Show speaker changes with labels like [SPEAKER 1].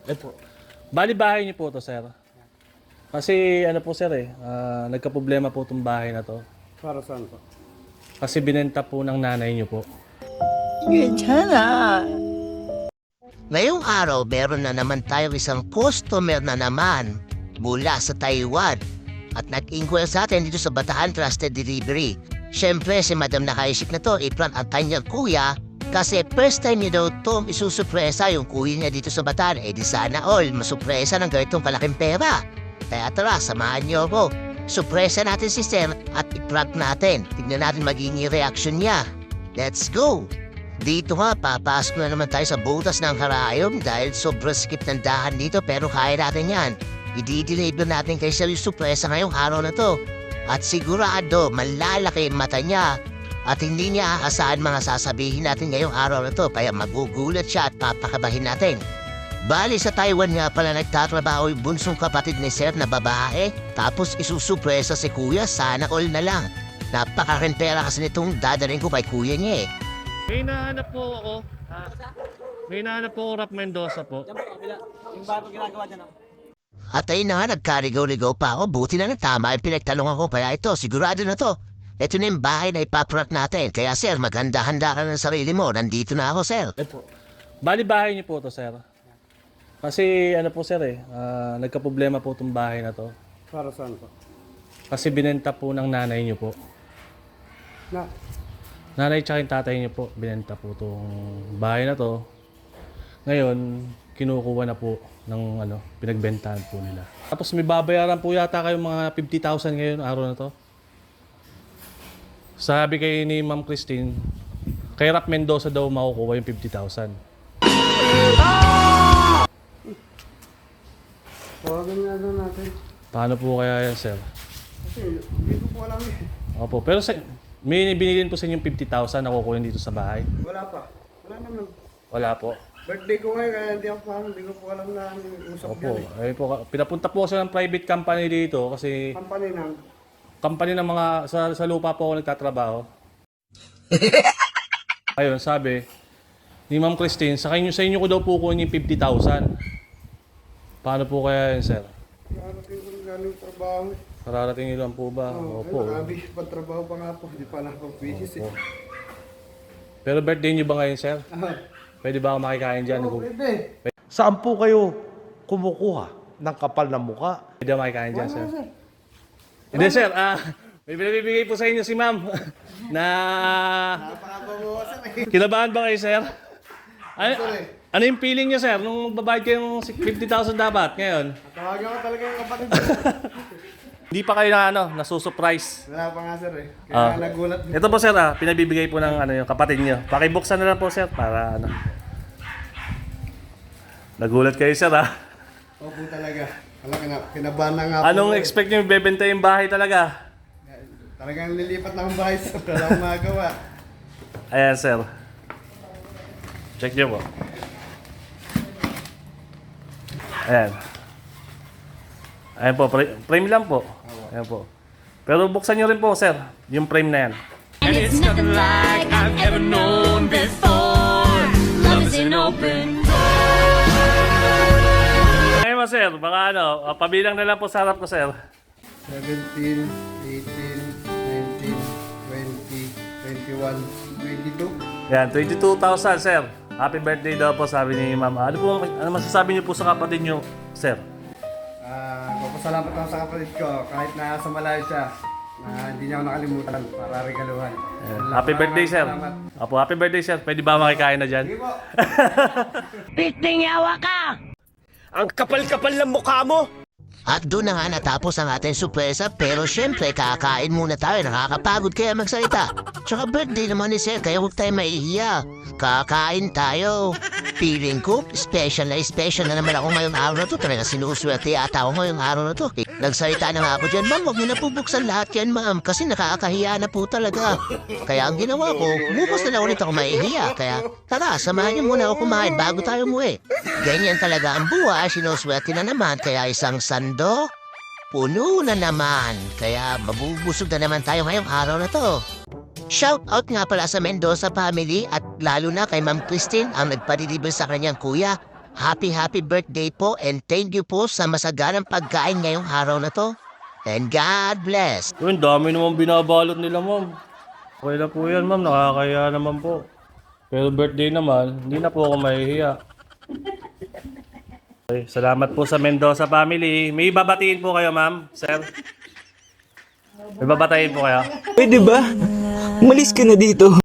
[SPEAKER 1] Po. Bali bahay niyo po to, sir. Kasi ano po sir nagka-problema po itong bahay na to.
[SPEAKER 2] Para saan po?
[SPEAKER 1] Kasi binenta po ng nanay niyo po.
[SPEAKER 3] Ngayong araw, meron na naman tayo isang customer na naman mula sa Taiwan at nag-inquire sa atin dito sa Bataan Trusted Delivery. Siyempre, si Madam nakaisip na to, i-prank ang kanyang kuya kasi first time niya daw to isusupresa yung kuya niya dito sa Bataan. Eh di sana all, masupresa ng ganitong kalaking pera. Kaya tara, samahan niyo ako. Supresa natin si Sir at i-prank natin. Tignan natin magiging reaction niya. Let's go! Dito nga, papasok na naman tayo sa butas ng karayom dahil sobrang skip ng dahan dito pero kaya natin yan. I-deliver natin kay Sir yung surpresa ngayong araw na to. At sigurado, malalaki ang mata niya at hindi niya aasahan mga sasabihin natin ngayong araw na to kaya magugulat siya at papakabahin natin. Bali sa Taiwan nga pala nagtatrabaho yung bunsong kapatid ni Sir na babae tapos isusurpresa si Kuya, sana all na lang. Napakakarentera kasi nitong dadaling ko kay Kuya niya eh.
[SPEAKER 1] May nahanap po ako. May nahanap po ako Rap Mendoza po.
[SPEAKER 2] Yung bago ginagawa dyan.
[SPEAKER 3] At ayun na nga, nagkarigaw-ligaw pa ako. Buti na tama yung pinagtanungan ko. Kaya ito, sigurado na to. Ito na yung bahay na ipaprank natin. Kaya sir, maghanda-handa ka ng sarili mo. Nandito na ako, sir.
[SPEAKER 1] Po. Bali bahay niyo po to, sir. Kasi ano po sir nagka-problema po itong bahay na to.
[SPEAKER 2] Para saan po?
[SPEAKER 1] Kasi binenta po ng nanay niyo po.
[SPEAKER 2] Na,
[SPEAKER 1] Nanay tsaka yung tatay niyo po, binenta po itong bahay na to. Ngayon, kinukuha na po ng pinagbentahan po nila. Tapos may babayaran po yata kayo mga 50,000 ngayon, araw na to. Sabi kay ni Ma'am Christine, kay Rap Mendoza daw makukuha yung 50,000.
[SPEAKER 2] tawagan nga doon natin.
[SPEAKER 1] Paano po kaya yan, sir?
[SPEAKER 2] Kasi hindi ko po alam eh.
[SPEAKER 1] Opo, pero may binilin po sa inyo 50,000 na kukuha dito sa bahay.
[SPEAKER 2] Wala pa. Wala naman.
[SPEAKER 1] Wala po.
[SPEAKER 2] Birthday ko ngayon kaya hindi ko po alam na usap
[SPEAKER 1] Opo.
[SPEAKER 2] dyan eh.
[SPEAKER 1] Ay po, pinapunta po ako sa private company dito kasi
[SPEAKER 2] Company ng
[SPEAKER 1] mga sa lupa po ako nagtatrabaho. Ayun, sabi ni Ma'am Christine, sa inyo ko daw po kunin yung 50,000. Paano po kaya yun, sir?
[SPEAKER 2] Karating ko ng galing trabaho eh.
[SPEAKER 1] Kararating niyo lang po ba? Opo.
[SPEAKER 2] Nakabihis pa trabaho pa nga po. Hindi pa nakapag-bihis eh.
[SPEAKER 1] Pero birthday niyo ba ngayon, sir?
[SPEAKER 2] Ah,
[SPEAKER 1] Pwede ba ako makikain dyan?
[SPEAKER 2] oo, pwede.
[SPEAKER 4] Saan po kayo kumukuha ng kapal na muka?
[SPEAKER 1] Pwede ba makikain dyan, sir?
[SPEAKER 2] Sir.
[SPEAKER 1] Hindi, sir. May binibigay po sa inyo si ma'am na
[SPEAKER 2] Napakabawasan eh.
[SPEAKER 1] kinabahan ba kayo, sir? Ano yung feeling niyo, sir, nung magbabayad kayo ng 50,000 dapat ngayon?
[SPEAKER 2] Tawagan ko talaga yung kapatid.
[SPEAKER 1] Hindi pa kayo nasusurprise.
[SPEAKER 2] Wala pa nga sir eh. Kaya nagulat.
[SPEAKER 1] Ito po, sir, pinabibigay po ng yung kapatid niyo. Pakibuksan na lang po, sir, para Nagulat kayo, sir,
[SPEAKER 2] Opo talaga. Wala kinabahan na nga po.
[SPEAKER 1] Anong expect niyo bebenta yung bahay talaga?
[SPEAKER 2] Talagang lilipat na ang bahay sir. Wala akong magawa.
[SPEAKER 1] Ayan, sir. Check niyo po. Ayan. Ayan po, frame lang po. Ayan po. Pero buksan niyo rin po, sir, yung frame na yan.
[SPEAKER 5] And it's nothing like I've ever known before. Love is an open
[SPEAKER 1] Ngayon mo, sir, baka pabilang na lang po sa harap ko, sir.
[SPEAKER 2] 17, 18, 19, 20, 21, 22.
[SPEAKER 1] Yan, 22,000, sir. Happy birthday daw po, sabi ni ma'am. Ano masasabi niyo po sa kapatid niyo, sir?
[SPEAKER 2] Papasalamat ako sa kapatid ko kahit na sa malayo siya. Hindi niya ako nakalimutan para regaluhan.
[SPEAKER 1] Happy birthday, sir.
[SPEAKER 2] Salamat.
[SPEAKER 1] Apo, happy birthday, sir. Pwede ba makikain na dyan?
[SPEAKER 2] Sige po.
[SPEAKER 4] Ang kapal-kapal ng mukha mo!
[SPEAKER 3] At doon na nga natapos ang ating surpresa pero syempre kakain muna tayo, nakakapagod kaya magsalita. Tsaka birthday naman ni Sir kaya huwag tayo maihiya. Kakain tayo. Feeling ko, special na naman ako ngayong araw na to. Talaga sinuswerte ata ako ngayong araw na to. Nagsalita na nga ako dyan, ma'am, huwag niyo na po buksan lahat yan, ma'am. Kasi nakakahiya na po talaga. Kaya ang ginawa ko, bukas na lang ulit ako maihiya. Kaya tara, samahan niyo muna ako kumain bago tayo umuwi. Ganyan talaga ang buhay, sinuswerte na naman. Kaya isang sando, puno na naman. Kaya mabubusog na naman tayo ngayong araw na to. Shout out nga pala sa Mendoza family at lalo na kay Ma'am Christine ang nagpa-deliver sa kanyang kuya. Happy birthday po and thank you po sa masaganang pagkain ngayong araw na to. And God bless.
[SPEAKER 1] Yun, dami naman binabalot nila, ma'am. Okay na po yan, ma'am. Nakakaya naman po. Pero birthday naman, hindi na po ako mahihiya. Okay, salamat po sa Mendoza family. May babatiin po kayo, ma'am, sir. May babatiin po kayo.
[SPEAKER 6] Pwede ba? Umalis ka na dito.